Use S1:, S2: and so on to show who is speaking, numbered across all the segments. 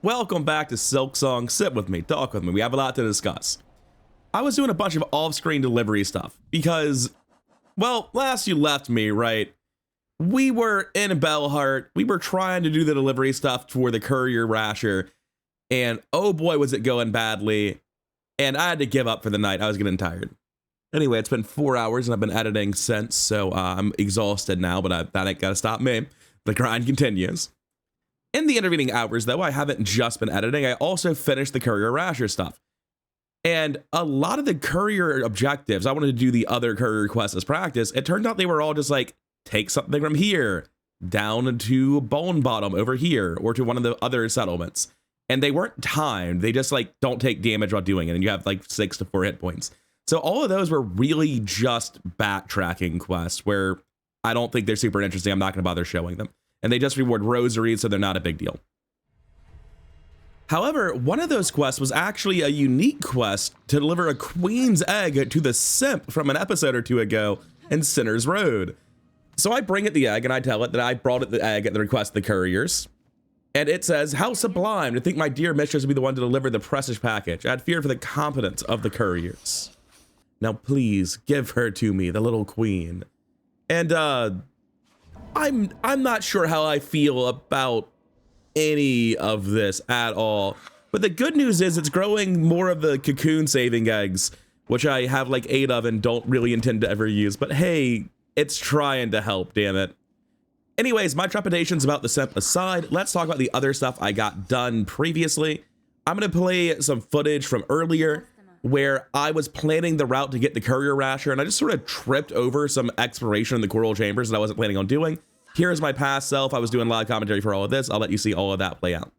S1: Welcome back to Silksong. Sit with me, talk with me. We have a lot to discuss. I was doing a bunch of off-screen delivery stuff because, well, last you left me, right? We were in Bellheart. We were trying to do the delivery stuff for the courier rasher, and oh boy, was it going badly. And I had to give up for the night. I was getting tired. Anyway, it's been 4 hours and I've been editing since, so I'm exhausted now, but that ain't gotta stop me. The grind continues. In the intervening hours, though, I haven't just been editing. I also finished the courier rasher stuff. And a lot of the courier objectives, I wanted to do the other courier quests as practice. It turned out they were all just like, take something from here, down to Bone Bottom over here, or to one of the other settlements. And they weren't timed. They just like, don't take damage while doing it. And you have like 6 to 4 hit points. So all of those were really just backtracking quests where I don't think they're super interesting. I'm not going to bother showing them. And they just reward rosaries, so they're not a big deal. However, one of those quests was actually a unique quest to deliver a queen's egg to the simp from an episode or 2 ago in Sinner's Road. So I bring it the egg and I tell it that I brought it the egg at the request of the couriers. And it says, how sublime to think my dear mistress would be the one to deliver the precious package. I had feared for the competence of the couriers. Now please give her to me, the little queen. And I'm not sure how I feel about any of this at all. But the good news is it's growing more of the cocoon saving eggs, which I have like 8 of and don't really intend to ever use. But hey, it's trying to help, damn it. Anyways, my trepidations about the simp aside, let's talk about the other stuff I got done previously. I'm going to play some footage from earlier where I was planning the route to get the courier rasher, and I just sort of tripped over some exploration in the choral chambers that I wasn't planning on doing. Here's my past self. I was doing live commentary for all of this. I'll let you see all of that play out.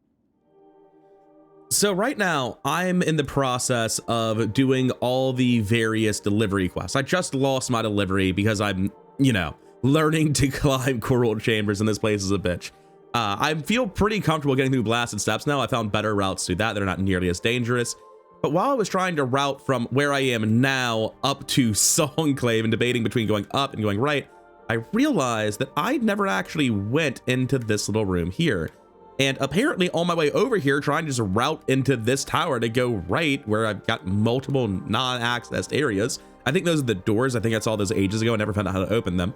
S1: So right now, I'm in the process of doing all the various delivery quests. I just lost my delivery because I'm, you know, learning to climb choral chambers, and this place is a bitch. I feel pretty comfortable getting through blasted steps now. I found better routes to that. They're not nearly as dangerous. But while I was trying to route from where I am now up to Songclave and debating between going up and going right, I realized that I never actually went into this little room here. And apparently on my way over here, trying to just route into this tower to go right, where I've got multiple non-accessed areas. I think those are the doors. I think I saw those ages ago. I never found out how to open them.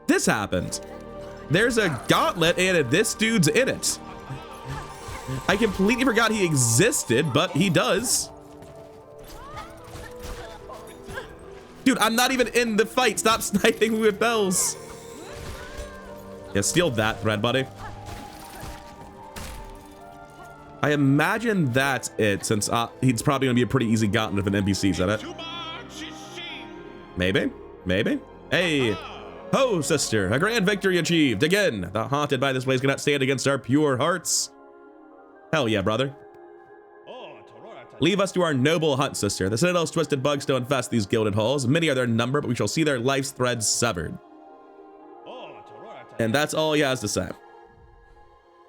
S1: This happened. There's a gauntlet and this dude's in it. I completely forgot he existed, but he does. Dude, I'm not even in the fight. Stop sniping with bells. Yeah, steal that thread, buddy. I imagine that's it, since he's probably gonna be a pretty easy gauntlet if an NPC's in it. Maybe, maybe. Hey, ho, sister, a grand victory achieved. Again, the haunted by this place cannot stand against our pure hearts. Hell yeah, brother. Leave us to our noble hunt, sister. The Citadel's twisted bugs still infest these gilded halls. Many are their number, but we shall see their life's threads severed. And that's all he has to say.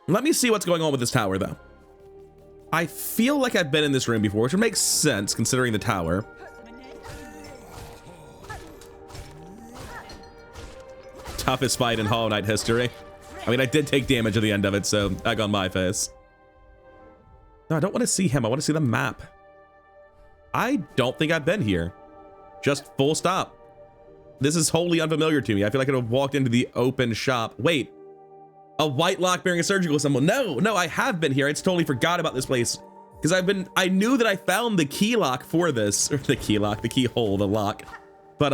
S1: Let me see what's going on with this tower, though. I feel like I've been in this room before, which would make sense considering the tower. Toughest fight in Hollow Knight history. I mean, I did take damage at the end of it, so egg on my face. No, I don't want to see him. I want to see the map. I don't think I've been here. Just full stop. This is wholly unfamiliar to me. I feel like I have walked into the open shop. Wait, a white lock bearing a surgical symbol. No, I have been here. I just totally forgot about this place because I knew that I found the key lock for this, or the key lock, the keyhole, the lock. But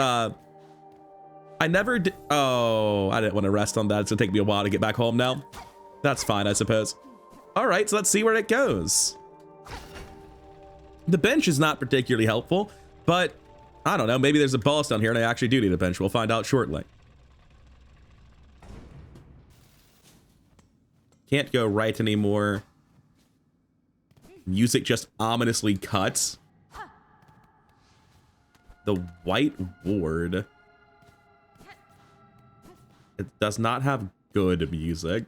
S1: I never did. Oh, I didn't want to rest on that. It's gonna take me a while to get back home now. That's fine, I suppose. All right, so let's see where it goes. The bench is not particularly helpful, but I don't know, maybe there's a boss down here and I actually do need a bench. We'll find out shortly. Can't go right anymore. Music just ominously cuts. The White Ward. It does not have good music.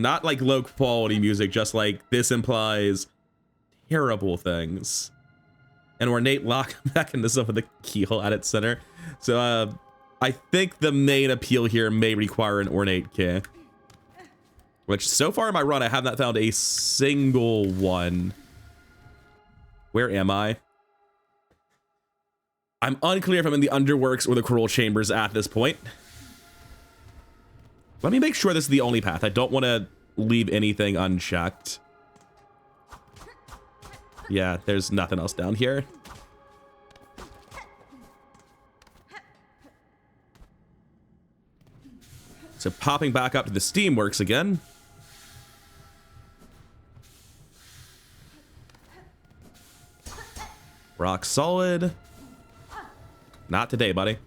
S1: Not like low quality music, just like this implies terrible things. An ornate lock mechanism with a keyhole at its center. So I think the main appeal here may require an ornate key. Which, so far in my run, I have not found a single one. Where am I? I'm unclear if I'm in the underworks or the coral chambers at this point. Let me make sure this is the only path. I don't want to leave anything unchecked. Yeah, there's nothing else down here. So popping back up to the steamworks again. Rock solid. Not today, buddy.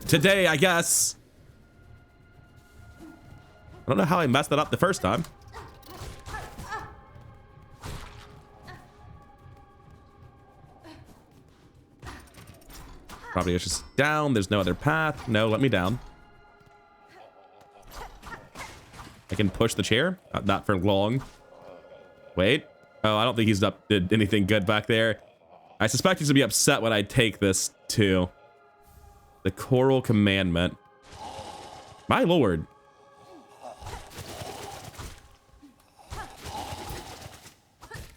S1: Today, I guess. I don't know how I messed that up the first time. Probably it's just down. There's no other path. No, let me down. I can push the chair. Not for long. Wait. Oh, I don't think he's did anything good back there. I suspect he's gonna be upset when I take this too. The choral commandment. My lord.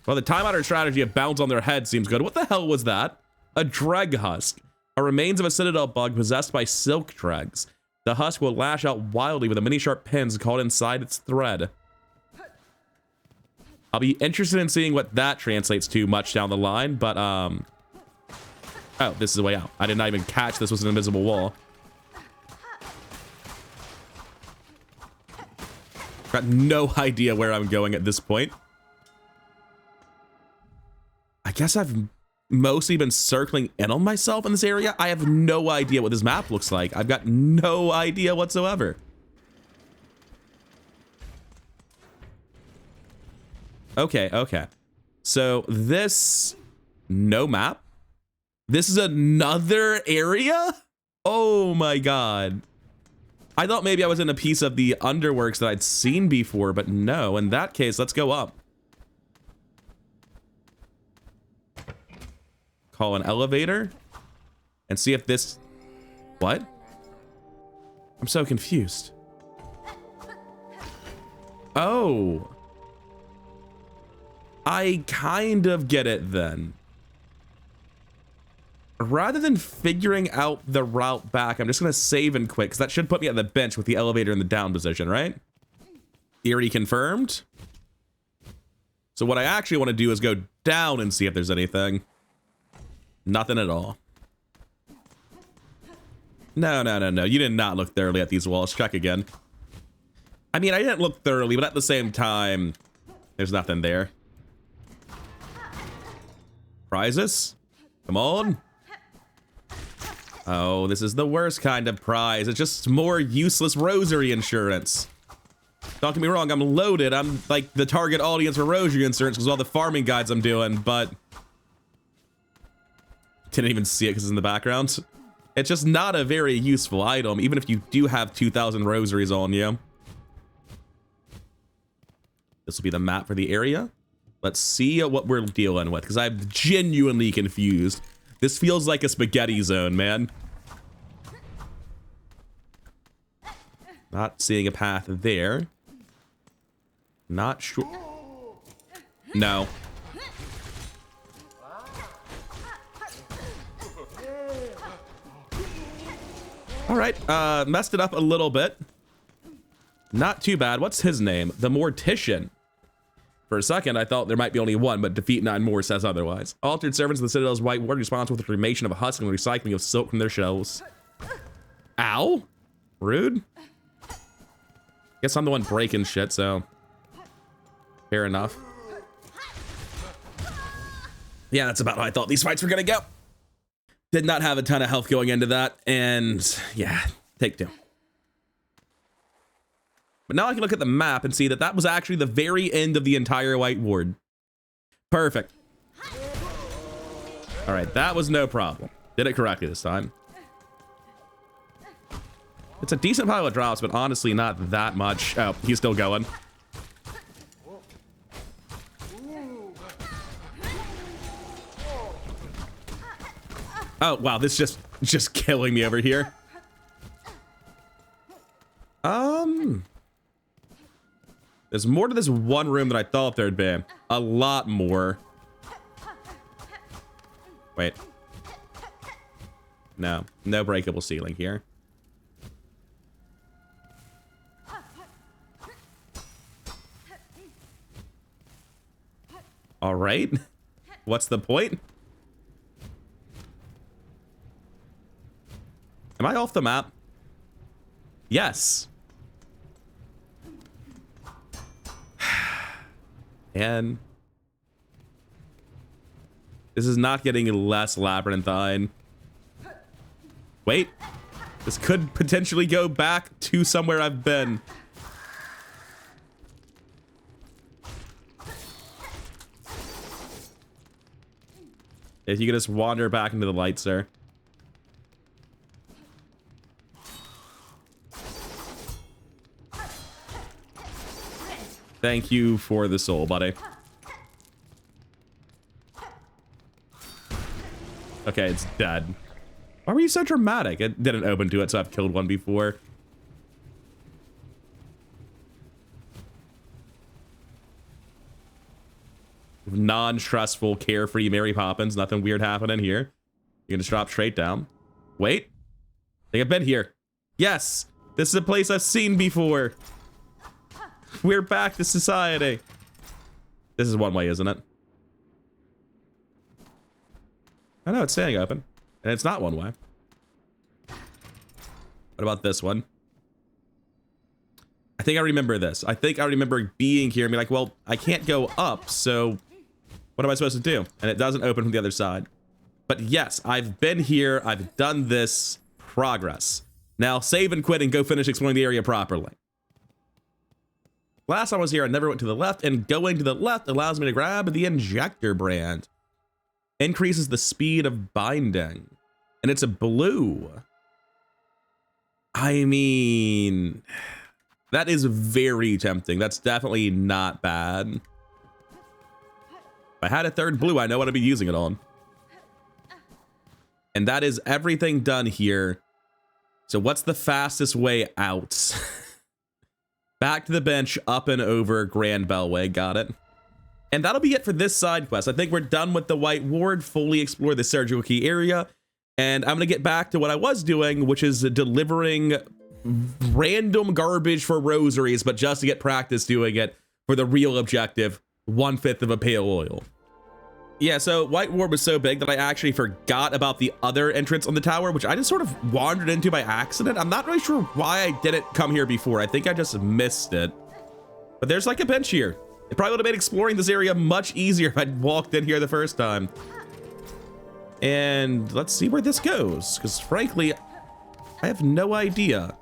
S1: Well, the time-honored strategy of bounds on their head seems good. What the hell was that? A dreg husk. A remains of a citadel bug possessed by silk dregs. The husk will lash out wildly with the many sharp pins caught inside its thread. I'll be interested in seeing what that translates to much down the line, but, oh, this is the way out. I did not even catch this was an invisible wall. Got no idea where I'm going at this point. I guess I've mostly been circling in on myself in this area. I have no idea what this map looks like. I've got no idea whatsoever. Okay, okay. So this, no map. This is another area? Oh my god. I thought maybe I was in a piece of the underworks that I'd seen before, but no. In that case, let's go up. Call an elevator and see if this... What? I'm so confused. Oh. I kind of get it then. Rather than figuring out the route back, I'm just going to save and quit, because that should put me at the bench with the elevator in the down position, right? Theory confirmed. So what I actually want to do is go down and see if there's anything. Nothing at all. No, no, no, no. You did not look thoroughly at these walls. Check again. I mean, I didn't look thoroughly, but at the same time, there's nothing there. Prizes? Come on. Oh, this is the worst kind of prize. It's just more useless rosary insurance. Don't get me wrong, I'm loaded. I'm like the target audience for rosary insurance because of all the farming guides I'm doing, but... Didn't even see it because it's in the background. It's just not a very useful item, even if you do have 2,000 rosaries on you. This will be the map for the area. Let's see what we're dealing with, because I'm genuinely confused. This feels like a spaghetti zone, man. Not seeing a path there. Not sure. No. All right, messed it up a little bit. Not too bad. What's his name? The Mortician. For a second, I thought there might be only one, but defeat 9 more says otherwise. Altered servants of the Citadel's white ward responsible for the cremation of a husk and the recycling of silk from their shells. Ow. Rude. Guess I'm the one breaking shit, so... Fair enough. Yeah, that's about how I thought these fights were gonna go. Did not have a ton of health going into that, and yeah, take 2. But now I can look at the map and see that that was actually the very end of the entire white ward. Perfect. All right, that was no problem. Did it correctly this time. It's a decent pile of drops, but honestly not that much. Oh, he's still going. Oh, wow, this is just killing me over here. There's more to this one room than I thought there'd be. A lot more. Wait. No. No breakable ceiling here. All right. What's the point? Am I off the map? Yes. And this is not getting less labyrinthine. Wait. This could potentially go back to somewhere I've been. If you could just wander back into the light, sir. Thank you for the soul, buddy. Okay, it's dead. Why were you so dramatic? It didn't open to it, so I've killed one before. Non-stressful, carefree Mary Poppins. Nothing weird happening here. You're gonna drop straight down. Wait. I think I've been here. Yes! This is a place I've seen before. We're back to society. This is one way, isn't it? I know, it's staying open. And it's not one way. What about this one? I think I remember this. I think I remember being here and be like, well, I can't go up, so what am I supposed to do? And it doesn't open from the other side. But yes, I've been here. I've done this. Progress. Now save and quit and go finish exploring the area properly. Last time I was here, I never went to the left, and going to the left allows me to grab the injector brand. Increases the speed of binding. And it's a blue. I mean, that is very tempting. That's definitely not bad. If I had a third blue, I know what I'd be using it on. And that is everything done here. So what's the fastest way out? Back to the bench, up and over Grand Bellway. Got it. And that'll be it for this side quest. I think we're done with the White Ward, fully explore the surgical key area. And I'm going to get back to what I was doing, which is delivering random garbage for rosaries, but just to get practice doing it for the real objective, 1/5 of a pale oil. Yeah, so White Ward was so big that I actually forgot about the other entrance on the tower, which I just sort of wandered into by accident. I'm not really sure why I didn't come here before. I think I just missed it. But there's like a bench here. It probably would have made exploring this area much easier if I'd walked in here the first time. And let's see where this goes, because frankly, I have no idea.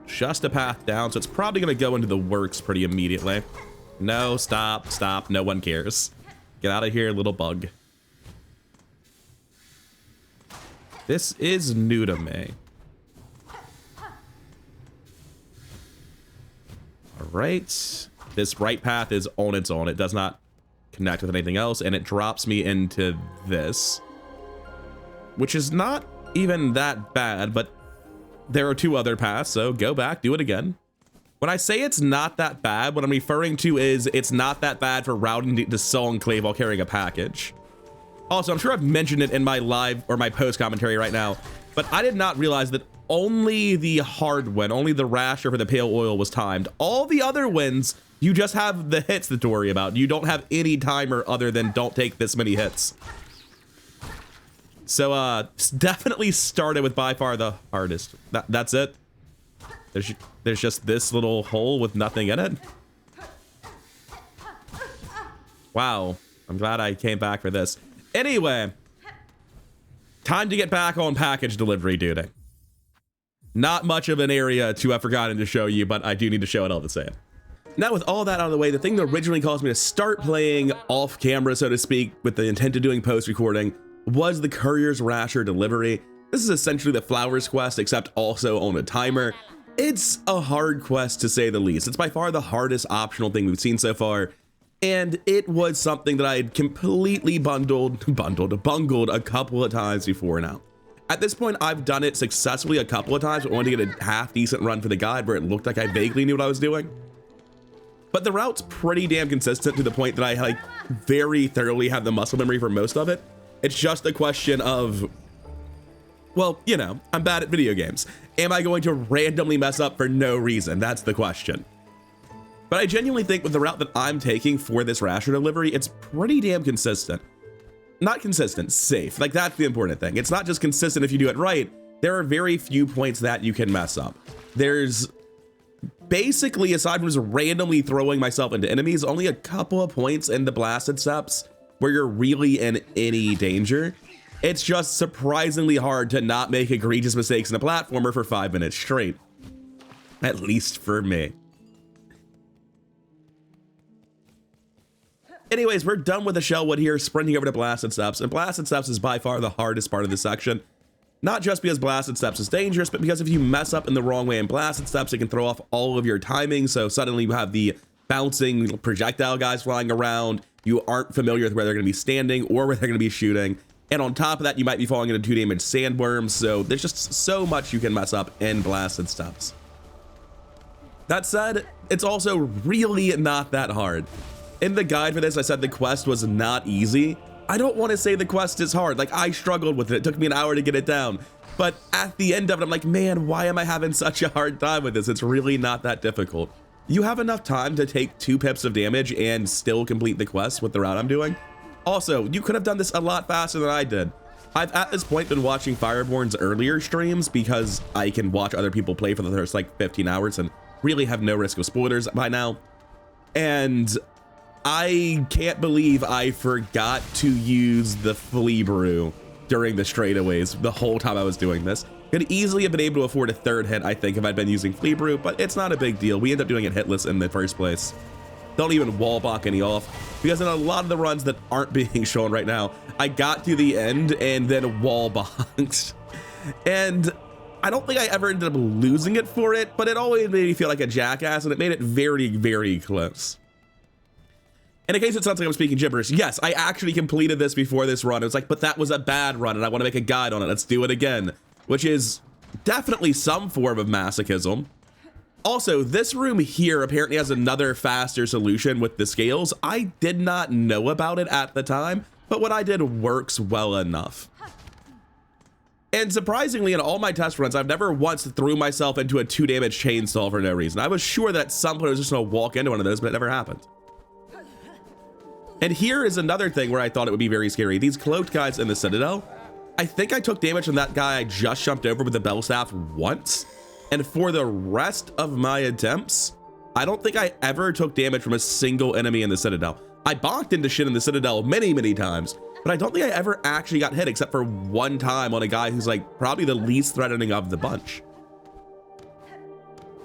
S1: Just a path down, so it's probably going to go into the works pretty immediately. No, stop, stop. No one cares. Get out of here, little bug. This is new to me. All right. This right path is on its own. It does not connect with anything else, and it drops me into this, which is not even that bad, but there are two other paths, so go back, do it again. When I say it's not that bad, what I'm referring to is it's not that bad for routing the Songclave while carrying a package. Also, I'm sure I've mentioned it in my live or my post commentary right now, but I did not realize that only the hard win, only the rasher for the pale oil was timed. All the other wins, you just have the hits to worry about. You don't have any timer other than don't take this many hits. So, definitely started with by far the hardest. That's it. There's just this little hole with nothing in it. Wow. I'm glad I came back for this. Anyway, time to get back on package delivery duty. Not much of an area to have forgotten to show you, but I do need to show it all the same. Now, with all that out of the way, the thing that originally caused me to start playing off camera, so to speak, with the intent of doing post-recording, was the courier's rasher delivery. This is essentially the flowers quest, except also on a timer. It's a hard quest to say the least. It's by far the hardest optional thing we've seen so far, and it was something that I had completely bungled a couple of times before now. At this point, I've done it successfully a couple of times, but wanted to get a half-decent run for the guide where it looked like I vaguely knew what I was doing. But the route's pretty damn consistent to the point that I like very thoroughly have the muscle memory for most of it. It's just a question of, well, you know, I'm bad at video games. Am I going to randomly mess up for no reason? That's the question. But I genuinely think with the route that I'm taking for this rasher delivery, it's pretty damn consistent. Not consistent, safe. Like, that's the important thing. It's not just consistent if you do it right. There are very few points that you can mess up. There's basically, aside from just randomly throwing myself into enemies, only a couple of points in the blasted steps where you're really in any danger. It's just surprisingly hard to not make egregious mistakes in a platformer for 5 minutes straight. At least for me. Anyways, we're done with the Shellwood here, sprinting over to Blasted Steps, and Blasted Steps is by far the hardest part of this section. Not just because Blasted Steps is dangerous, but because if you mess up in the wrong way in Blasted Steps, it can throw off all of your timing, so suddenly you have the bouncing projectile guys flying around, you aren't familiar with where they're going to be standing or where they're going to be shooting, and on top of that, you might be falling into 2-damage sandworms, so there's just so much you can mess up in Blasted Steps. That said, it's also really not that hard. In the guide for this, I said the quest was not easy. I don't want to say the quest is hard. Like, I struggled with it. It took me an hour to get it down. But at the end of it, I'm like, man, why am I having such a hard time with this? It's really not that difficult. You have enough time to take 2 pips of damage and still complete the quest with the route I'm doing. Also, you could have done this a lot faster than I did. I've at this point been watching Fireborn's earlier streams because I can watch other people play for the first like 15 hours and really have no risk of spoilers by now. And I can't believe I forgot to use the flea brew during the straightaways the whole time I was doing this. Could easily have been able to afford a 3rd hit, I think, if I'd been using flea brew, but it's not a big deal. We end up doing it hitless in the first place. Don't even wall block any off, because in a lot of the runs that aren't being shown right now, I got to the end and then wall bonked. And I don't think I ever ended up losing it for it, but it always made me feel like a jackass, and it made it very, very close. And in case it sounds like I'm speaking gibberish, yes, I actually completed this before this run. It was like, but that was a bad run and I want to make a guide on it. Let's do it again, which is definitely some form of masochism. Also, this room here apparently has another faster solution with the scales. I did not know about it at the time, but what I did works well enough. And surprisingly, in all my test runs, I've never once threw myself into a 2-damage chainsaw for no reason. I was sure that at some point I was just gonna walk into one of those, but it never happened. And here is another thing where I thought it would be very scary. These cloaked guys in the Citadel, I think I took damage from that guy I just jumped over with the bell staff once. And for the rest of my attempts, I don't think I ever took damage from a single enemy in the Citadel. I bonked into shit in the Citadel many, many times, but I don't think I ever actually got hit except for one time on a guy who's like probably the least threatening of the bunch.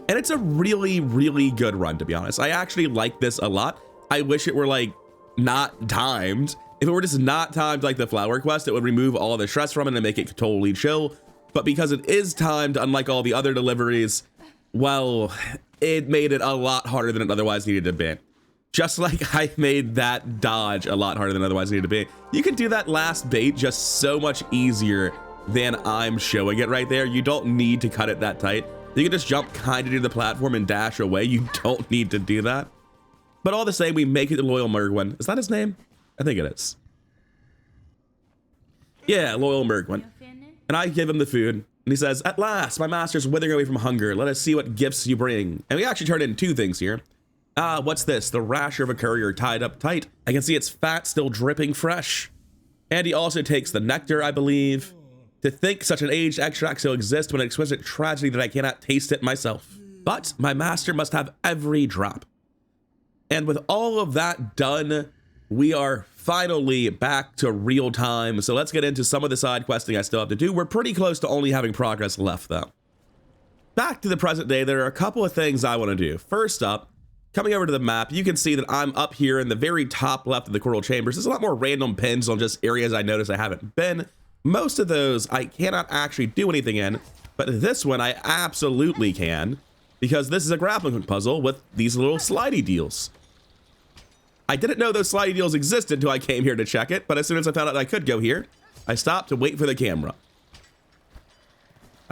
S1: And it's a really, really good run, to be honest. I actually like this a lot. I wish it were like not timed. If it were just not timed like the flower quest, it would remove all the stress from it and make it totally chill. But because it is timed, unlike all the other deliveries, well, it made it a lot harder than it otherwise needed to be. Just like I made that dodge a lot harder than it otherwise needed to be. You can do that last bait just so much easier than I'm showing it right there. You don't need to cut it that tight. You can just jump kind of to the platform and dash away. You don't need to do that. But all the same, we make it to Loyal Mergwin. Is that his name? I think it is. Yeah, Loyal Mergwin. And I give him the food. And he says, "At last, my master's withering away from hunger. Let us see what gifts you bring." And we actually turned in 2 things here. What's this? The rasher of a courier tied up tight. I can see its fat still dripping fresh. And he also takes the nectar, I believe. To think such an aged extract still exists when an exquisite tragedy that I cannot taste it myself. But my master must have every drop. And with all of that done, we are finally back to real time. So let's get into some of the side questing I still have to do. We're pretty close to only having progress left though. Back to the present day, there are a couple of things I want to do. First up, coming over to the map, you can see that I'm up here in the very top left of the coral chambers. There's a lot more random pins on just areas I notice I haven't been. Most of those I cannot actually do anything in, but this one I absolutely can, because this is a grappling hook puzzle with these little slidey deals. I didn't know those slidey deals existed until I came here to check it, but as soon as I found out I could go here, I stopped to wait for the camera.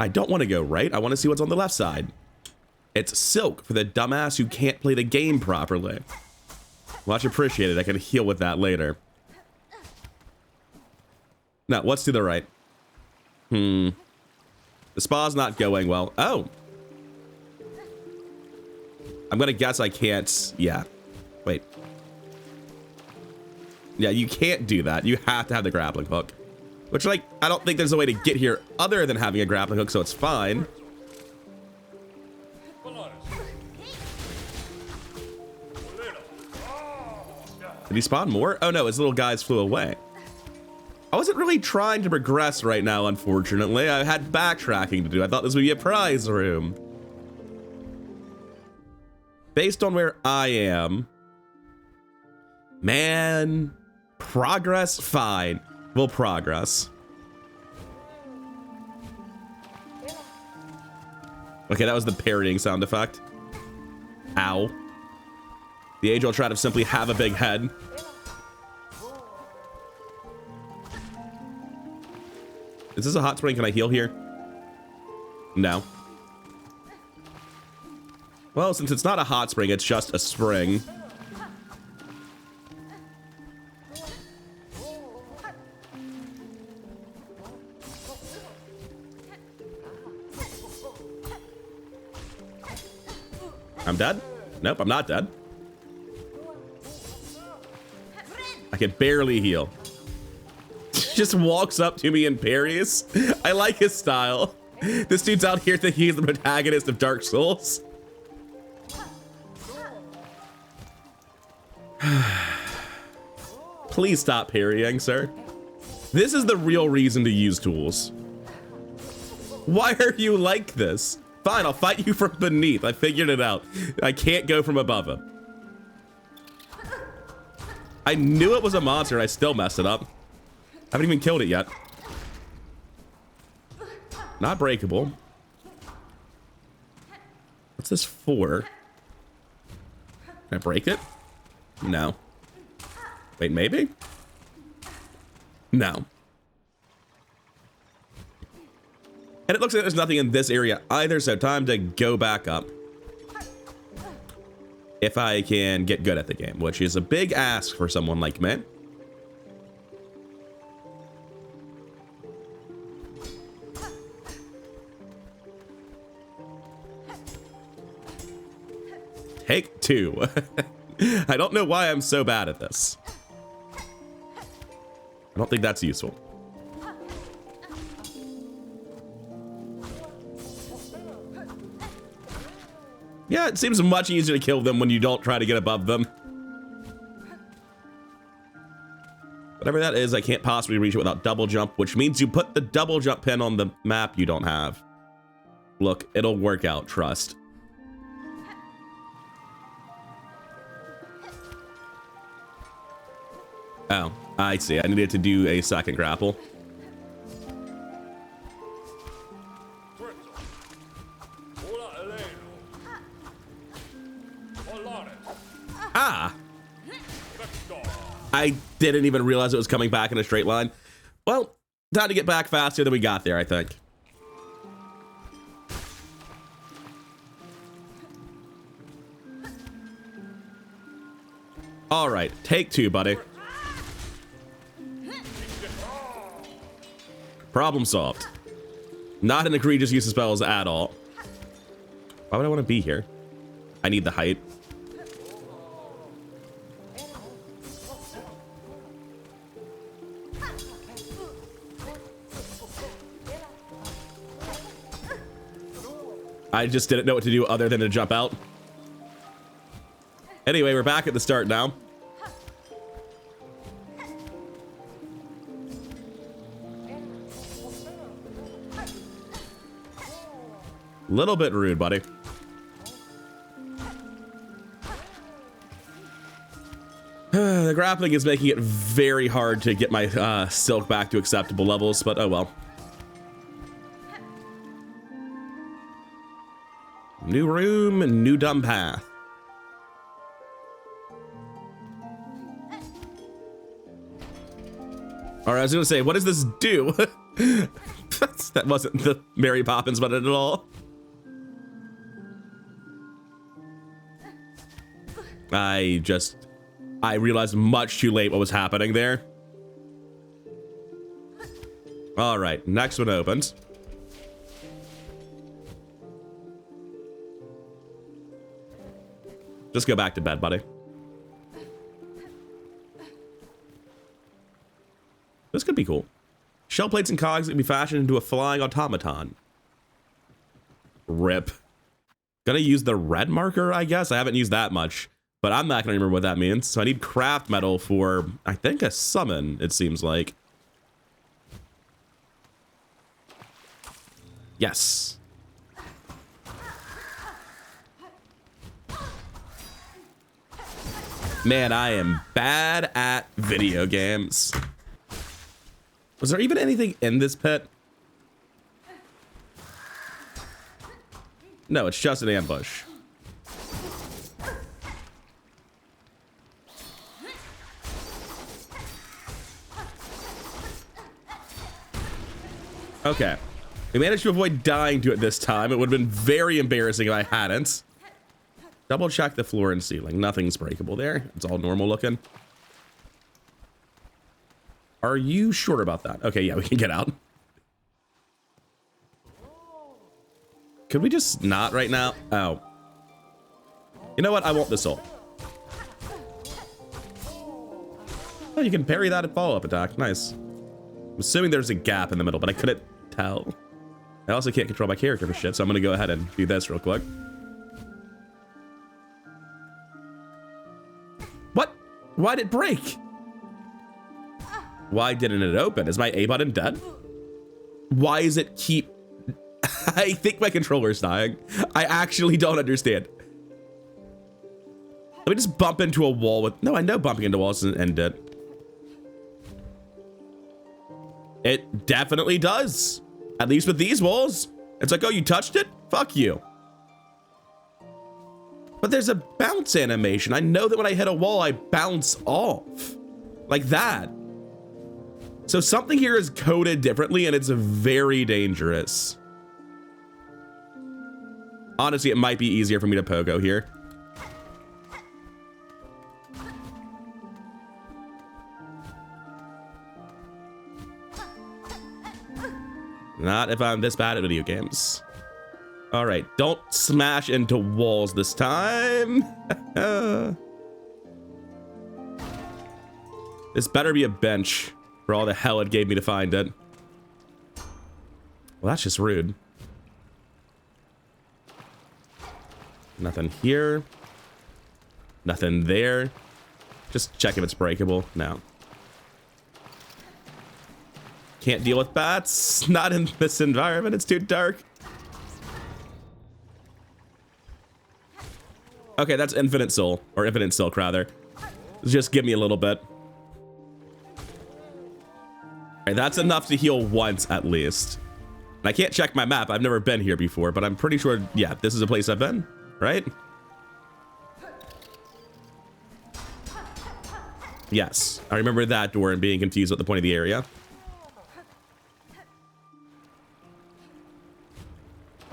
S1: I don't want to go right. I want to see what's on the left side. It's Silk for the dumbass who can't play the game properly. Much appreciated. I can heal with that later. Now, what's to the right? The spa's not going well. Oh. I'm gonna guess I can't. Yeah. Wait. Yeah, you can't do that. You have to have the grappling hook. Which, like, I don't think there's a way to get here other than having a grappling hook, so it's fine. Did he spawn more? Oh no, his little guys flew away. I wasn't really trying to progress right now, unfortunately. I had backtracking to do. I thought this would be a prize room. Based on where I am, man, progress, fine. We'll progress. Okay, that was the parrying sound effect. Ow. The age will try to simply have a big head. Is this a hot spring? Can I heal here? No. Well, since it's not a hot spring, it's just a spring. I'm dead? Nope, I'm not dead. I can barely heal. Just walks up to me and parries. I like his style. This dude's out here thinking he's the protagonist of Dark Souls. Please stop parrying, sir. This is the real reason to use tools. Why are you like this? Fine, I'll fight you from beneath. I figured it out. I can't go from above him. I knew it was a monster and I still messed it up. I haven't even killed it yet. Not breakable. What's this for? Can I break it? No. Wait, maybe? No. And it looks like there's nothing in this area either, so time to go back up. If I can get good at the game, which is a big ask for someone like me. Take two. I don't know why I'm so bad at this. I don't think that's useful. Yeah, it seems much easier to kill them when you don't try to get above them. Whatever that is, I can't possibly reach it without double jump, which means you put the double jump pin on the map you don't have. Look, it'll work out, trust. Oh, I see. I needed to do a second grapple. Ah! I didn't even realize it was coming back in a straight line. Well, time to get back faster than we got there, I think. All right, take two, buddy. Problem solved. Not an egregious use of spells at all. Why would I want to be here? I need the height. I just didn't know what to do other than to jump out. Anyway, we're back at the start now. Little bit rude, buddy. The grappling is making it very hard to get my silk back to acceptable levels, but oh well. New room and new dumb path. All right, I was gonna say, what does this do? That wasn't the Mary Poppins button at all. I realized much too late what was happening there. All right, next one opens. Just go back to bed, buddy. This could be cool. Shell plates and cogs that can be fashioned into a flying automaton. Rip. Gonna use the red marker, I guess. I haven't used that much, but I'm not gonna remember what that means. So I need craft metal for, I think, a summon, it seems like. Yes. Man, I am bad at video games. Was there even anything in this pit? No, it's just an ambush. Okay. We managed to avoid dying to it this time. It would have been very embarrassing if I hadn't. Double check the floor and ceiling. Nothing's breakable there. It's all normal looking. Are you sure about that? Okay, yeah, we can get out. Could we just not right now? Oh. You know what? I want the soul. Oh, you can parry that at follow-up attack. Nice. I'm assuming there's a gap in the middle, but I couldn't tell. I also can't control my character for shit, so I'm gonna go ahead and do this real quick. What? Why'd it break? Why didn't it open? Is my A button dead? Why is it keep... I think my controller's dying. I actually don't understand. Let me just bump into a wall with... No, I know bumping into walls doesn't end it. It definitely does. At least with these walls. It's like, oh, you touched it? Fuck you. But there's a bounce animation. I know that when I hit a wall, I bounce off. Like that. So something here is coded differently, and it's very dangerous. Honestly, it might be easier for me to pogo here. Not if I'm this bad at video games. All right, don't smash into walls this time. This better be a bench for all the hell it gave me to find it. Well, that's just rude. Nothing here. Nothing there. Just check if it's breakable. No. Can't deal with bats. Not in this environment. It's too dark. Okay, that's infinite soul. Or infinite silk, rather. Just give me a little bit. Okay, that's enough to heal once, at least. And I can't check my map. I've never been here before, but I'm pretty sure, yeah, this is a place I've been, right? Yes, I remember that door and being confused at the point of the area.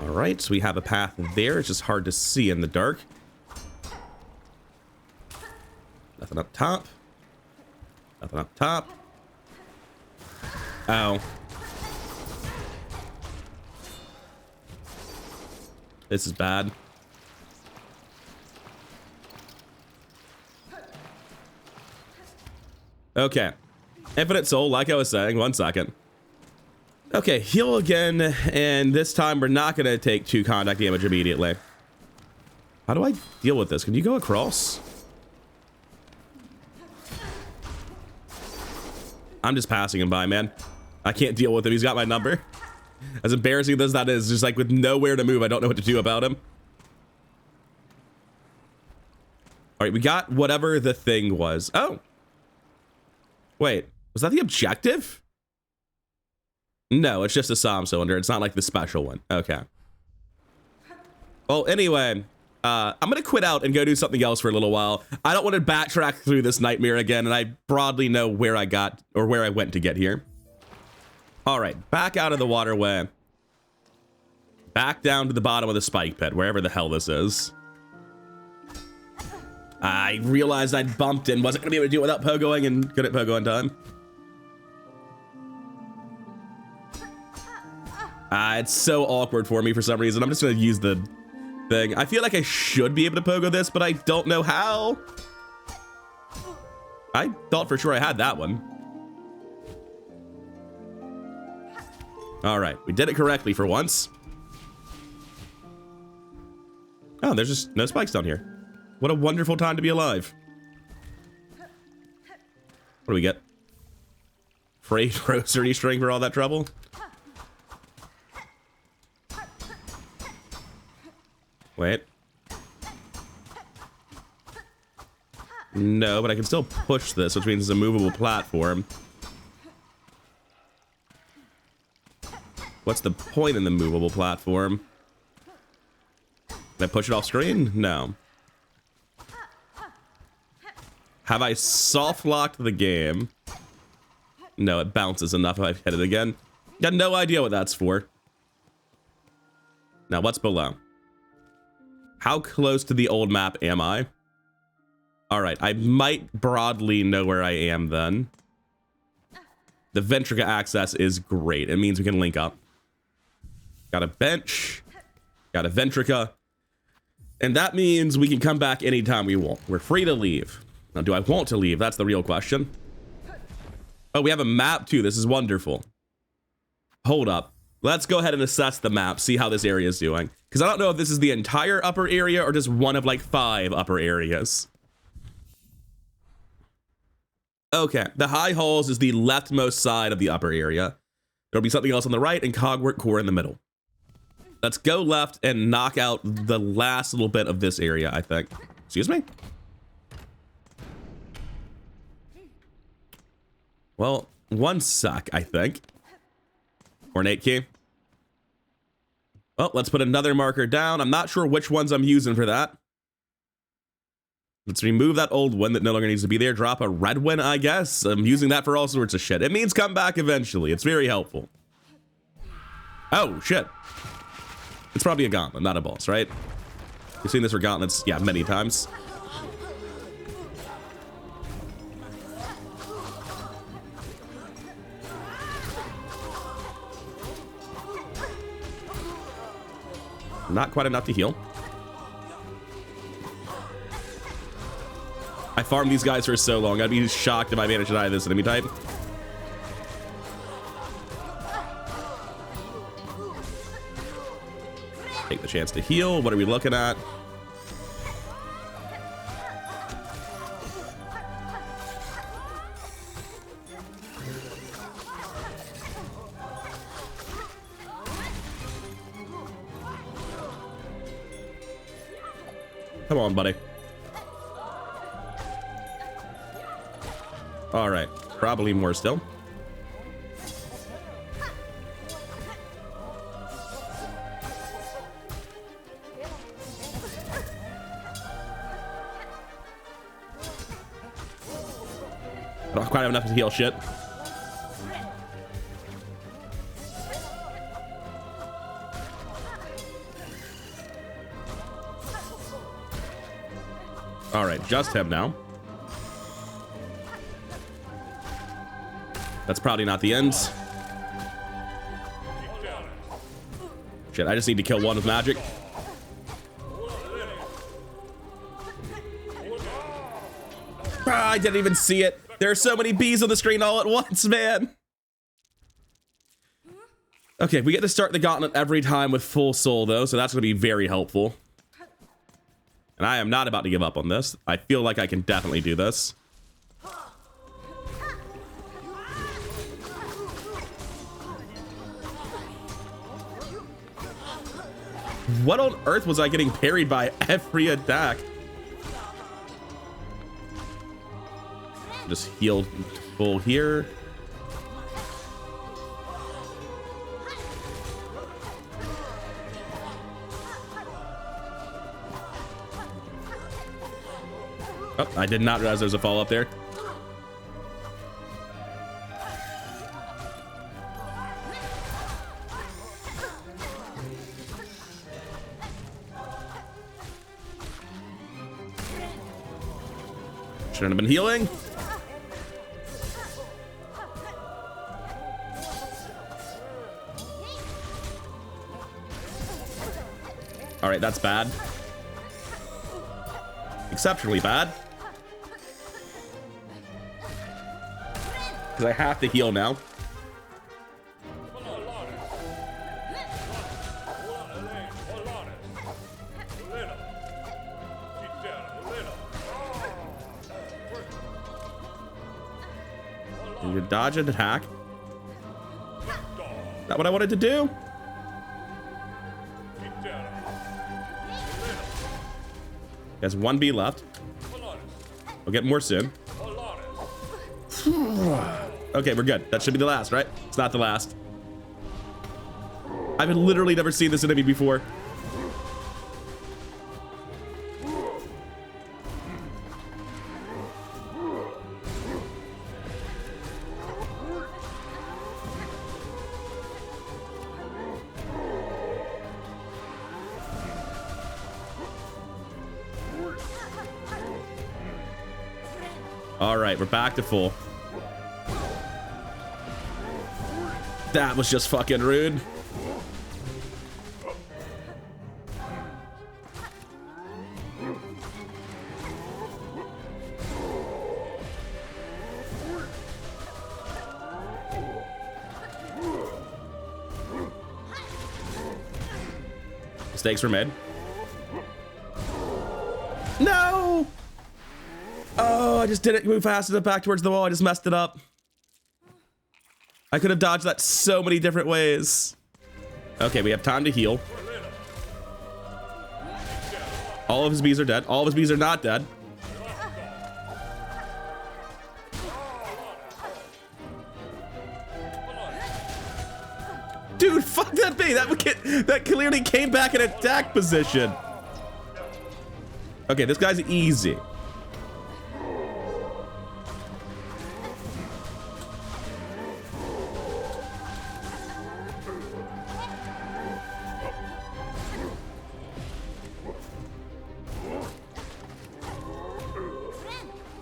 S1: All right, so we have a path there. It's just hard to see in the dark. Nothing up top. Nothing up top. Oh. This is bad. Okay. Infinite soul, like I was saying. 1 second. Okay, heal again, and this time we're not going to take 2 contact damage immediately. How do I deal with this? Can you go across? I'm just passing him by, man. I can't deal with him. He's got my number. As embarrassing as that is, just like with nowhere to move, I don't know what to do about him. All right, we got whatever the thing was. Oh. Wait, was that the objective? No, it's just a SOM cylinder. It's not like the special one. Okay. Well, anyway, I'm going to quit out and go do something else for a little while. I don't want to backtrack through this nightmare again, and I broadly know where I got, or where I went to get here. All right, back out of the waterway. Back down to the bottom of the spike pit, wherever the hell this is. I realized I'd bumped and wasn't going to be able to do it without pogoing and couldn't pogo in time. It's so awkward for me for some reason. I'm just going to use the thing. I feel like I should be able to pogo this, but I don't know how. I thought for sure I had that one. All right, we did it correctly for once. Oh, there's just no spikes down here. What a wonderful time to be alive. What do we get? Freight rosary string for all that trouble? Wait. No, but I can still push this, which means it's a movable platform. What's the point in the movable platform? Can I push it off screen? No. Have I soft locked the game? No, it bounces enough if I hit it again. Got no idea what that's for. Now, what's below? How close to the old map am I? All right, I might broadly know where I am then. The Ventrica access is great. It means we can link up. Got a bench. Got a Ventrica. And that means we can come back anytime we want. We're free to leave. Now, do I want to leave? That's the real question. Oh, we have a map too. This is wonderful. Hold up. Let's go ahead and assess the map, see how this area is doing. Because I don't know if this is the entire upper area or just one of like 5 upper areas. Okay, the High Halls is the leftmost side of the upper area. There'll be something else on the right and Cogwork Core in the middle. Let's go left and knock out the last little bit of this area, I think. Excuse me? Well, one sec, I think. Ornate key. Well, let's put another marker down. I'm not sure which ones I'm using for that. Let's remove that old one that no longer needs to be there. Drop a red one, I guess. I'm using that for all sorts of shit. It means come back eventually. It's very helpful. Oh, shit. It's probably a gauntlet, not a boss, right? You've seen this for gauntlets, yeah, many times. Not quite enough to heal. I farmed these guys for so long. I'd be shocked if I managed to die this enemy type. Take the chance to heal. What are we looking at? Come on, buddy. All right, probably more still. I don't quite have enough to heal shit. All right, just him now. That's probably not the end. Shit, I just need to kill one with magic. Ah, I didn't even see it. There are so many bees on the screen all at once, man. Okay, we get to start the gauntlet every time with full soul, though, so that's going to be very helpful. And I am not about to give up on this. I feel like I can definitely do this. What on earth was I getting parried by every attack? Just healed full here. Oh, I did not realize there was a fall up there. Shouldn't have been healing. All right, that's bad. Exceptionally bad. Because I have to heal now. You dodge and attack. Is that what I wanted to do? There's 1B left. We'll get more soon. Okay, we're good. That should be the last, right? It's not the last. I've literally never seen this enemy before. All right, we're back to full. That was just fucking rude. Mistakes were made. No! Oh, I just didn't move fast enough back towards the wall. I just messed it up. I could have dodged that so many different ways. Okay, we have time to heal. All of his bees are dead. All of his bees are not dead. Dude, fuck that bee. That clearly came back in attack position. Okay, this guy's easy.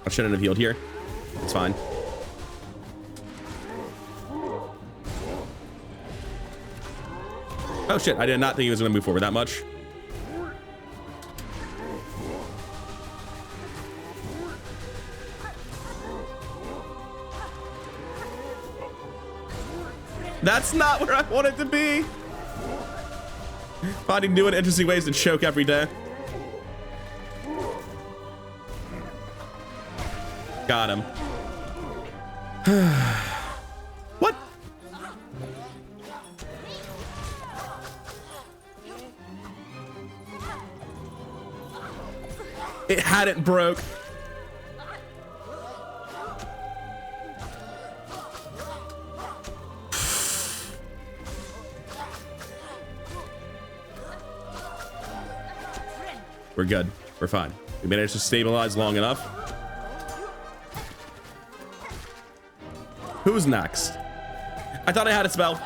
S1: I shouldn't have healed here. It's fine. Oh shit, I did not think he was gonna move forward that much. That's not where I wanted to be. Finding new and interesting ways to choke every day. Got him. What? It hadn't broke. We're good. We're fine. We managed to stabilize long enough. Who's next? I thought I had a spell.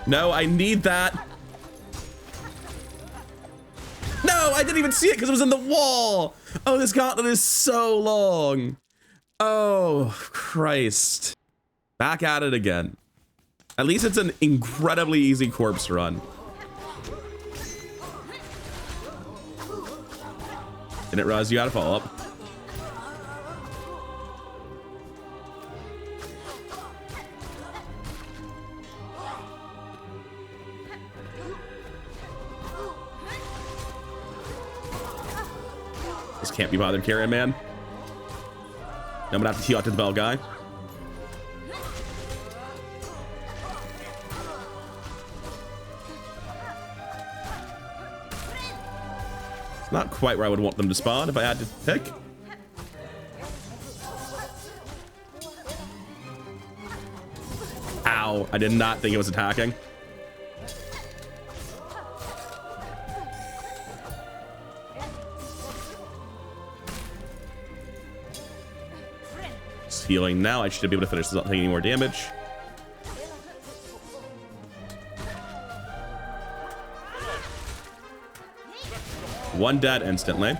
S1: No, I need that. No, I didn't even see it because it was in the wall. Oh, this gauntlet is so long. Oh, Christ. Back at it again. At least it's an incredibly easy corpse run. Didn't realize you had a follow-up. Just can't be bothered carrying, man. I'm gonna have to heal out to the bell guy. It's not quite where I would want them to spawn if I had to pick. Ow, I did not think it was attacking. healing now. I should be able to finish this without taking any more damage. One dead instantly.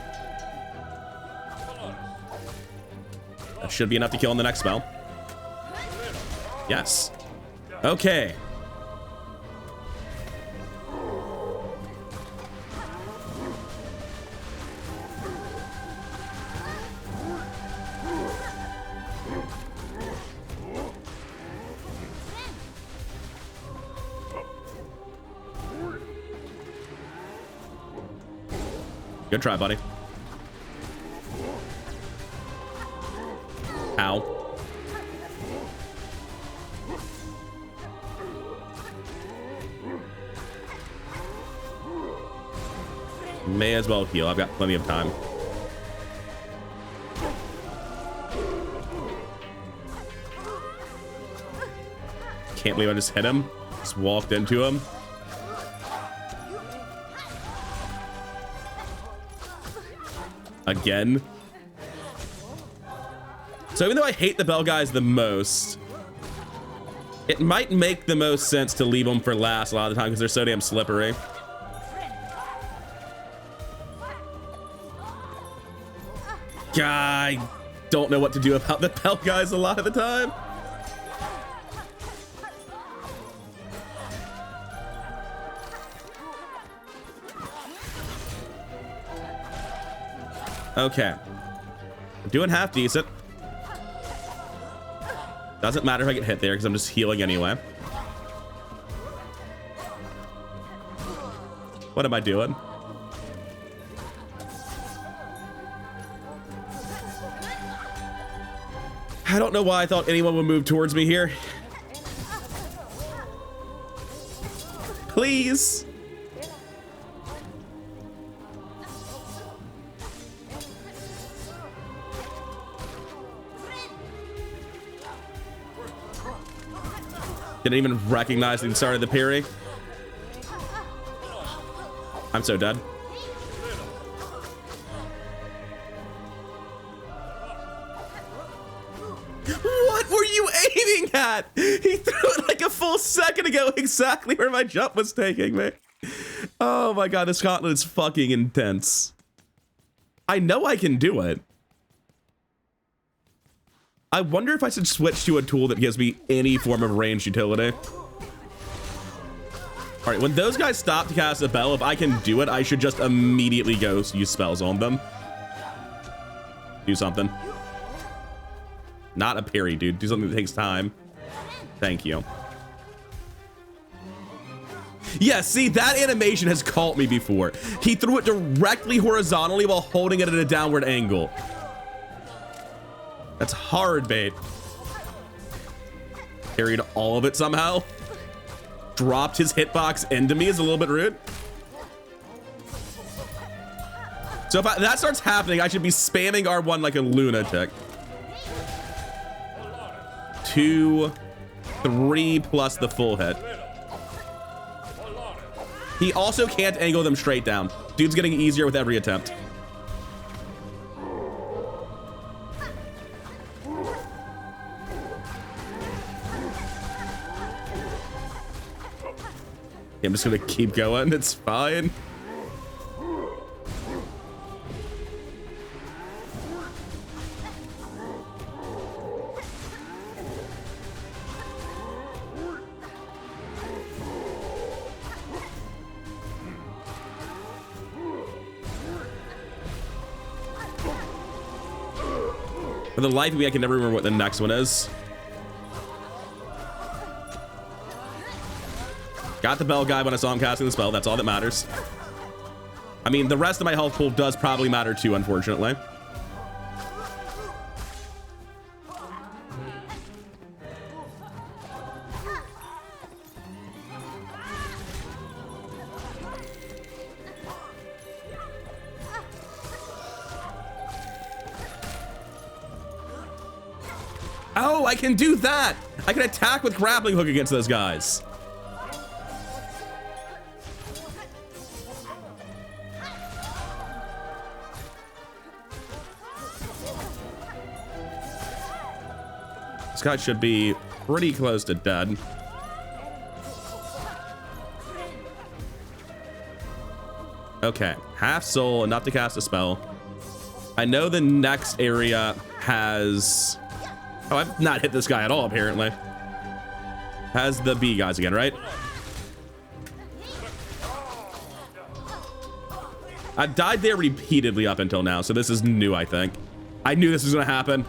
S1: That should be enough to kill in the next spell. Yes. Okay. Good try, buddy. Ow. May as well heal. I've got plenty of time. Can't believe I just hit him. Just walked into him. Again. So even though I hate the bell guys the most, it might make the most sense to leave them for last a lot of the time because they're so damn slippery. I don't know what to do about the bell guys a lot of the time. Okay. I'm doing half decent. Doesn't matter if I get hit there because I'm just healing anyway. What am I doing? I don't know why I thought anyone would move towards me here. Please. Didn't even recognize the start of the parry. I'm so dead. What were you aiming at? He threw it like a full second ago, exactly where my jump was taking me. Oh my god, this gauntlet is fucking intense. I know I can do it. I wonder if I should switch to a tool that gives me any form of ranged utility. All right, when those guys stop to cast a bell, if I can do it, I should just immediately go use spells on them. Do something. Not a parry, dude. Do something that takes time. Thank you. Yeah, see, that animation has caught me before. He threw it directly horizontally while holding it at a downward angle. That's hard bait. Carried all of it somehow. Dropped his hitbox into me is a little bit rude. So if that starts happening, I should be spamming R1 like a lunatic. 2, 3 plus the full hit. He also can't angle them straight down. Dude's getting easier with every attempt. I'm just gonna keep going, it's fine. For the life of me, I can never remember what the next one is. Got the bell guy when I saw him casting the spell. That's all that matters. I mean, the rest of my health pool does probably matter too, unfortunately. Oh, I can do that. I can attack with grappling hook against those guys. This guy should be pretty close to dead. Okay, half soul, enough to cast a spell. I know the next area has... Oh, I've not hit this guy at all, apparently. Has the bee guys again, right? I've died there repeatedly up until now, so this is new, I think. I knew this was gonna happen.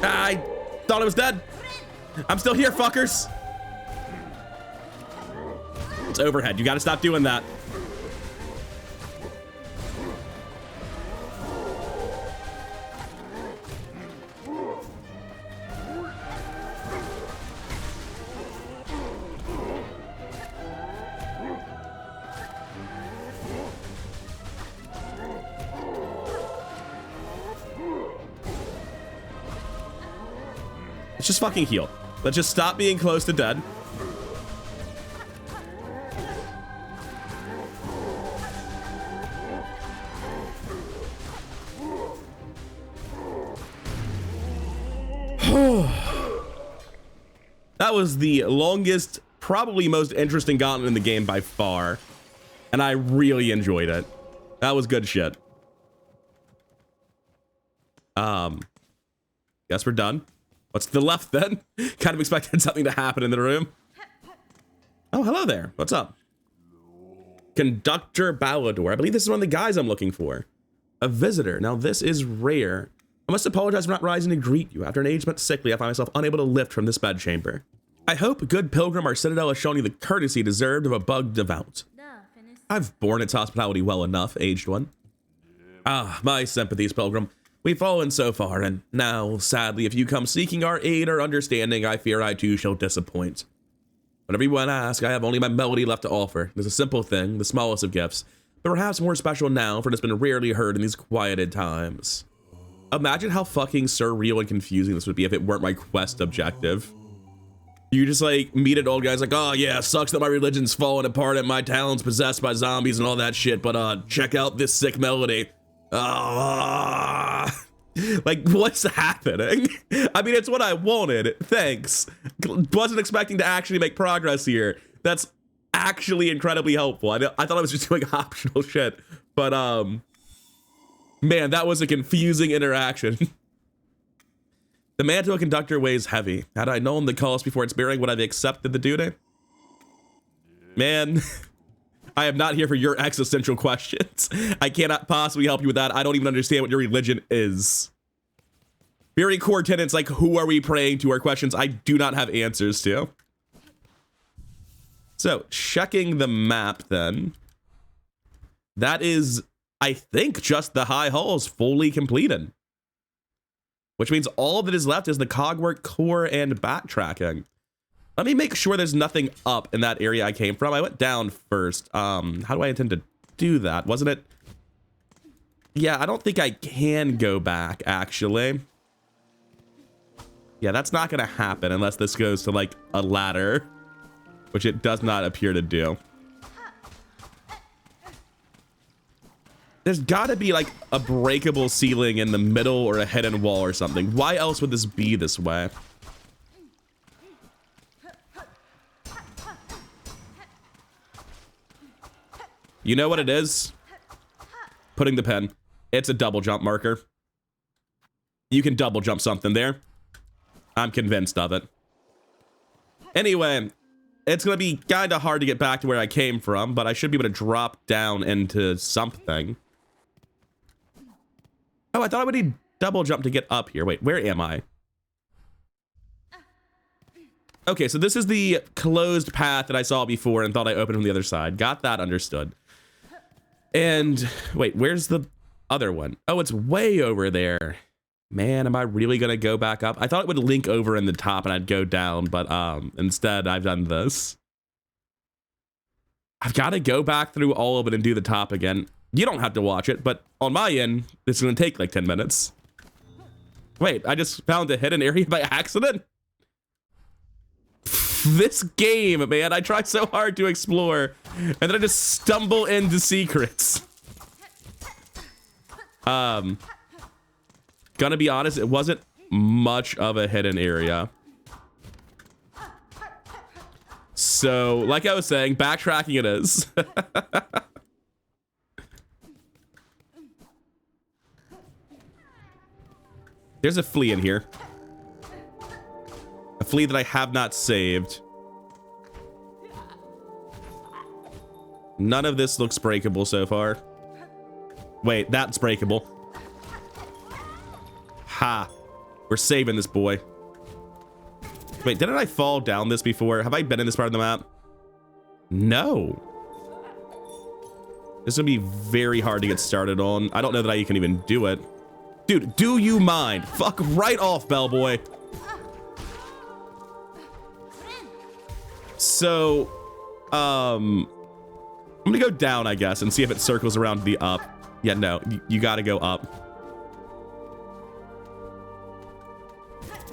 S1: I thought I was dead. I'm still here, fuckers. It's overhead. You gotta stop doing that. Let's just fucking heal. Let's just stop being close to dead. That was the longest, probably most interesting gauntlet in the game by far. And I really enjoyed it. That was good shit. Guess we're done. What's to the left then? Kind of expected something to happen in the room. Oh, hello there. What's up? Conductor Ballador. I believe this is one of the guys I'm looking for. A visitor. Now this is rare. I must apologize for not rising to greet you. After an age spent sickly, I find myself unable to lift from this bedchamber. I hope, good pilgrim, our citadel has shown you the courtesy deserved of a bug devout. I've borne its hospitality well enough, aged one. Ah, my sympathies, pilgrim. We've fallen so far, and now, sadly, if you come seeking our aid or understanding, I fear I too shall disappoint. Whenever you ask, I have only my melody left to offer. It's a simple thing, the smallest of gifts, but perhaps more special now, for it has been rarely heard in these quieted times. Imagine how fucking surreal and confusing this would be if it weren't my quest objective. You just like meet an old guy's like, oh yeah, sucks that my religion's falling apart and my talent's possessed by zombies and all that shit, but check out this sick melody. Like, what's happening? I mean, it's what I wanted. Thanks. Wasn't expecting to actually make progress here. That's actually incredibly helpful. I thought I was just doing optional shit, but man, that was a confusing interaction. The mantle of conductor weighs heavy. Had I known the cost before its bearing, would I have accepted the duty? Man. I am not here for your existential questions. I cannot possibly help you with that. I don't even understand what your religion is. Very core tenets like who are we praying to are questions I do not have answers to. So, checking the map then. That is, I think, just the High Halls fully completed. Which means all that is left is the cogwork, core, and backtracking. Let me make sure there's nothing up in that area I came from. I went down first. How do I intend to do that? Wasn't it? Yeah, I don't think I can go back, actually. Yeah, that's not going to happen unless this goes to, like, a ladder, which it does not appear to do. There's got to be, like, a breakable ceiling in the middle or a hidden wall or something. Why else would this be this way? You know what it is? Putting the pen. It's a double jump marker. You can double jump something there. I'm convinced of it. Anyway, it's going to be kind of hard to get back to where I came from, but I should be able to drop down into something. Oh, I thought I would need double jump to get up here. Wait, where am I? Okay, so this is the closed path that I saw before and thought I opened from the other side. Got that understood. And wait, where's the other one? Oh, it's way over there. Man, am I really gonna go back up? I thought it would link over in the top and I'd go down, but instead I've done this. I've got to go back through all of it and do the top again. You don't have to watch it, but on my end, this is gonna take like 10 minutes. Wait, I just found a hidden area by accident? This game, man, I try so hard to explore, and then I just stumble into secrets. Gonna be honest, it wasn't much of a hidden area. So, like I was saying, backtracking it is. There's a flea in here. A flea that I have not saved. None of this looks breakable so far. Wait, that's breakable. Ha. We're saving this boy. Wait, didn't I fall down this before? Have I been in this part of the map? No. This is gonna be very hard to get started on. I don't know that I can even do it. Dude, do you mind? Fuck right off, bellboy. So, I'm gonna go down, I guess, and see if it circles around the up. Yeah, no, you gotta go up.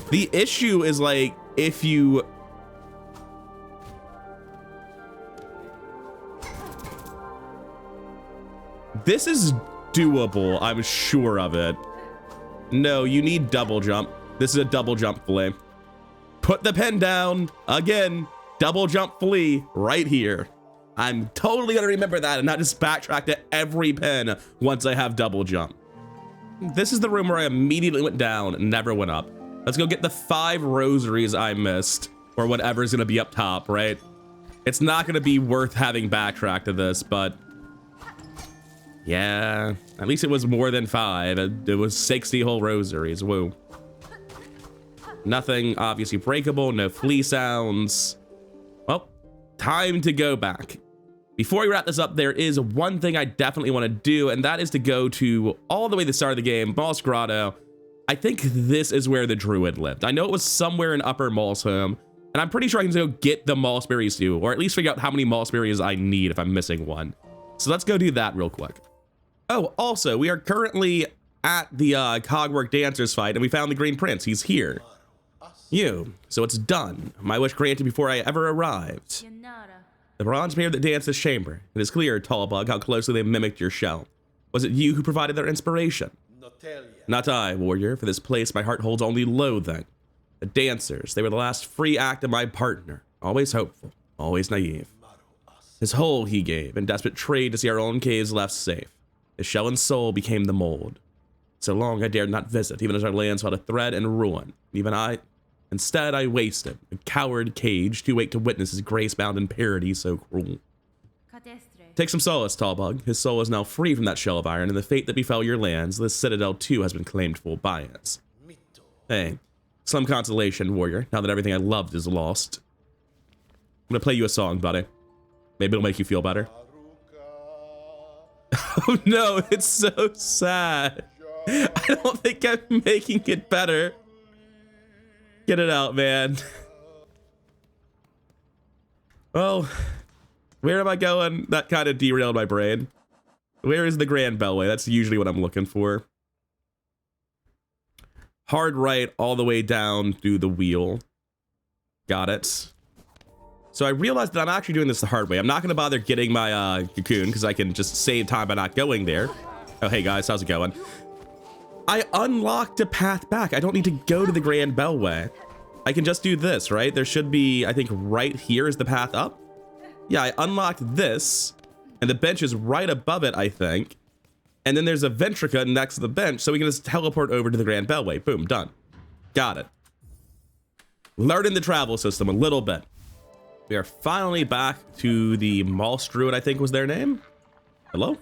S1: The issue is, like, if you... This is doable, I'm sure of it. No, you need double jump. This is a double jump flea. Put the pen down. Again, double jump flea right here. I'm totally gonna remember that and not just backtrack to every pen once I have double jump. This is the room where I immediately went down and never went up. Let's go get the 5 rosaries I missed, or whatever's gonna be up top, right? It's not gonna be worth having backtrack to this, but yeah, at least it was more than 5. It was 60 whole rosaries, woo. Nothing obviously breakable, no flea sounds. Well, time to go back. Before we wrap this up, there is one thing I definitely want to do, and that is to go to all the way to the start of the game, Moss Grotto. I think this is where the druid lived. I know it was somewhere in Upper Mossholm, and I'm pretty sure I can go get the moss berries too, or at least figure out how many moss berries I need if I'm missing one. So let's go do that real quick. Oh, also, we are currently at the Cogwork Dancers fight, and we found the Green Prince. He's here. You. So it's done. My wish granted before I ever arrived. The bronze mirror that danced this chamber. It is clear, Tallbug, how closely they mimicked your shell. Was it you who provided their inspiration? Not I, warrior. For this place, my heart holds only loathing. The dancers, they were the last free act of my partner. Always hopeful, always naive. His whole he gave, in desperate trade to see our own caves left safe. His shell and soul became the mold. So long I dared not visit, even as our lands fell to thread and ruin. Instead I wasted, a coward cage, too weak to witness his grace-bound in parody so cruel. Take some solace, Tallbug. His soul is now free from that shell of iron, and the fate that befell your lands, this citadel too has been claimed full by it. Hey, some consolation, warrior, now that everything I loved is lost. I'm gonna play you a song, buddy. Maybe it'll make you feel better. Oh no, it's so sad. I don't think I'm making it better. Get it out, man. Well, where am I going? That kind of derailed my brain. Where is the Grand Bellway? That's usually what I'm looking for. Hard right all the way down through the wheel. Got it. So I realized that I'm actually doing this the hard way. I'm not going to bother getting my cocoon because I can just save time by not going there. Oh, hey guys, how's it going? I unlocked a path back. I don't need to go to the Grand Bellway. I can just do this, right? There should be, I think right here is the path up. Yeah, I unlocked this, and the bench is right above it, I think. And then there's a Ventrica next to the bench, so we can just teleport over to the Grand Bellway. Boom, done. Got it. Learning the travel system a little bit. We are finally back to the Moss Druid, I think was their name. Hello?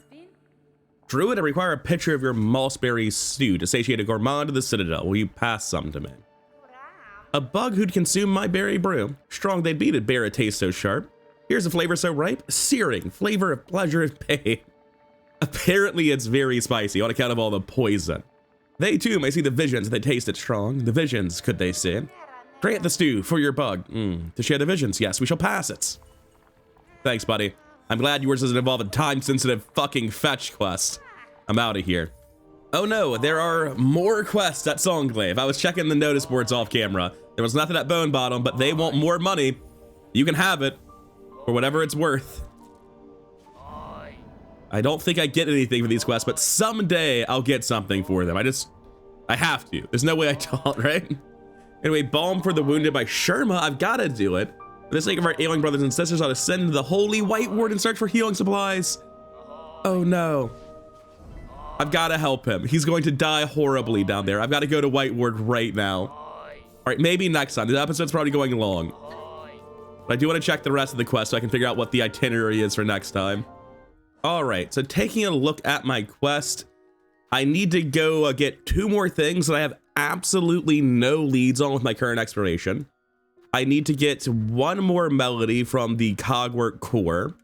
S1: Druid, I require a picture of your mossberry stew to satiate a gourmand of the Citadel. Will you pass some to me? A bug who'd consume my berry brew. Strong they'd be to bear a taste so sharp. Here's a flavor so ripe, searing, flavor of pleasure and pain. Apparently it's very spicy on account of all the poison. They too may see the visions, they taste it strong. The visions, could they say? Grant the stew for your bug. To share the visions, yes, we shall pass it. Thanks, buddy. I'm glad yours doesn't involve a time-sensitive fucking fetch quest. I'm out of here. Oh no, there are more quests at Songglaive. I was checking the notice boards off camera. There was nothing at Bone Bottom, but they want more money. You can have it, for whatever it's worth. I don't think I get anything for these quests, but someday I'll get something for them. I have to. There's no way I don't, right? Anyway, balm for the wounded by Sherma. I've got to do it. For the sake of our ailing brothers and sisters, I'll ascend to the Holy White Ward and search for healing supplies. Oh no. I've got to help him. He's going to die horribly down there. I've got to go to White Ward right now. All right, maybe next time. The episode's probably going long. But I do want to check the rest of the quest so I can figure out what the itinerary is for next time. All right, so taking a look at my quest, I need to go get 2 more things that I have absolutely no leads on with my current exploration. I need to get 1 more melody from the Cogwork Core.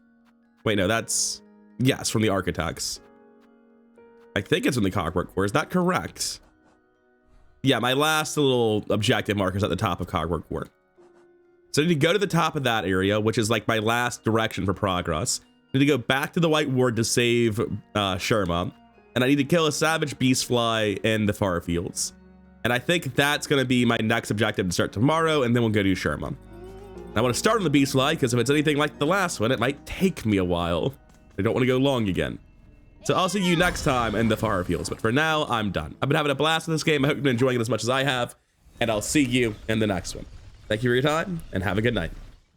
S1: Wait, no, that's... Yes, from the Architects. I think it's from the Cogwork Core. Is that correct? Yeah, my last little objective marker's at the top of Cogwork Core. So I need to go to the top of that area, which is like my last direction for progress. I need to go back to the White Ward to save Sherma. And I need to kill a savage beast fly in the far fields. And I think that's going to be my next objective to start tomorrow, and then we'll go do Sherma. I want to start on the beast fly, because if it's anything like the last one, it might take me a while. I don't want to go long again. So I'll see you next time in the far fields, but for now, I'm done. I've been having a blast with this game. I hope you've been enjoying it as much as I have, and I'll see you in the next one. Thank you for your time, and have a good night.